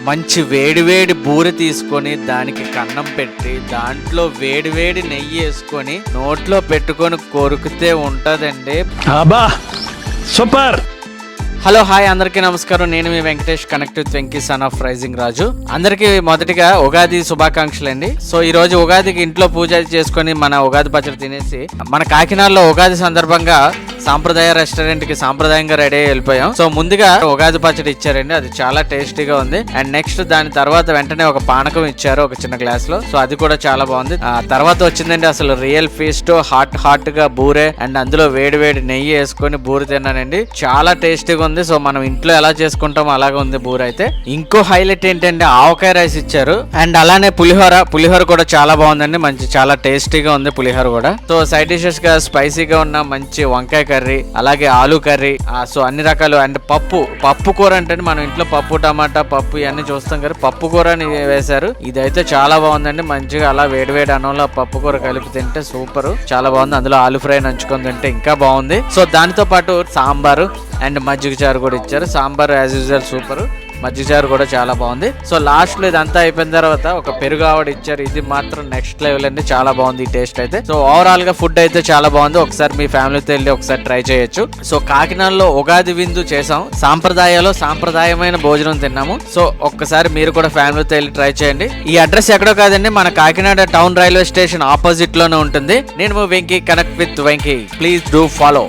మంచి వేడివేడి బూరె తీసుకొని దానికి కన్నం పెట్టి దాంట్లో వేడివేడి నెయ్యి వేసుకొని నోట్లో పెట్టుకొని కొరికితే ఉంటదండి. సూపర్. హలో హాయ్ అందరికీ నమస్కారం. నేను మీ Venkatesh, connect with Venky, son of rising Raju. అందరికీ మొదటిగా ఉగాది శుభాకాంక్షలు అండి. సో ఈ రోజు ఉగాదికి ఇంట్లో పూజ చేసుకొని మన ఉగాది పచ్చడి తినేసి మన కాకినాడలో ఉగాది సందర్భంగా సాంప్రదాయ రెస్టారెంట్ కి సాంప్రదాయంగా రెడీ అయ్యి వెళ్ళిపోయాం. సో ముందుగా ఉగాది పచ్చడి ఇచ్చారండి, అది చాలా టేస్టీగా ఉంది. అండ్ నెక్స్ట్ దాని తర్వాత వెంటనే ఒక పానకం ఇచ్చారు ఒక చిన్న గ్లాస్ లో. సో అది కూడా చాలా బాగుంది. ఆ తర్వాత వచ్చిందండి అసలు రియల్ ఫీస్ట్, హాట్ గా బూరె అండ్ అందులో వేడి వేడి నెయ్యి వేసుకొని బూరె తిన్నానండి. చాలా టేస్టీగా ఉంది. సో మనం ఇంట్లో ఎలా చేసుకుంటామో అలాగే ఉంది బూరె అయితే. ఇంకో హైలైట్ ఏంటంటే ఆవకాయ రైస్ ఇచ్చారు అండ్ అలానే పులిహోర కూడా చాలా బాగుందండి. మంచి చాలా టేస్టీగా ఉంది పులిహోర కూడా. సో సైడ్ డిషెస్ గా స్పైసీగా ఉన్న మంచి వంకాయ కర్రీ, అలాగే ఆలు కర్రీ, సో అన్ని రకాలు. అండ్ పప్పు కూర అంటే మనం ఇంట్లో పప్పు, టమాటా పప్పు ఇవన్నీ చూస్తాం కదా, పప్పు కూర అని వేశారు. ఇదైతే చాలా బాగుందండి. మంచిగా అలా వేడివేడి అన్నంలో పప్పు కూర కలిపి తింటే సూపర్, చాలా బాగుంది. అందులో ఆలు ఫ్రై నంచుకొని తింటే ఇంకా బాగుంది. సో దానితో పాటు సాంబారు అండ్ మజ్జిగ చారు కూడా ఇచ్చారు. సాంబార్ యాజ్ యూజువల్ సూపర్, మజ్జిగ చారు కూడా చాలా బాగుంది. సో లాస్ట్ లో ఇదంతా అయిపోయిన తర్వాత ఒక పెరుగు ఆవడ ఇచ్చారు. ఇది మాత్రం నెక్స్ట్ లెవెల్ అండి, చాలా బాగుంది ఈ టేస్ట్ అయితే. సో ఓవరాల్ గా ఫుడ్ అయితే చాలా బాగుంది. ఒకసారి మీ ఫ్యామిలీతో వెళ్ళి ఒకసారి ట్రై చేయొచ్చు. సో కాకినాడలో ఉగాది విందు చేసాం, సాంప్రదాయమైన భోజనం తిన్నాము. సో ఒక్కసారి మీరు కూడా ఫ్యామిలీతో వెళ్ళి ట్రై చేయండి. ఈ అడ్రస్ ఎక్కడో కాదండి, మన Kakinada town railway station opposite లోనే ఉంటుంది. నేను Venky, connect with Venky. Please do follow.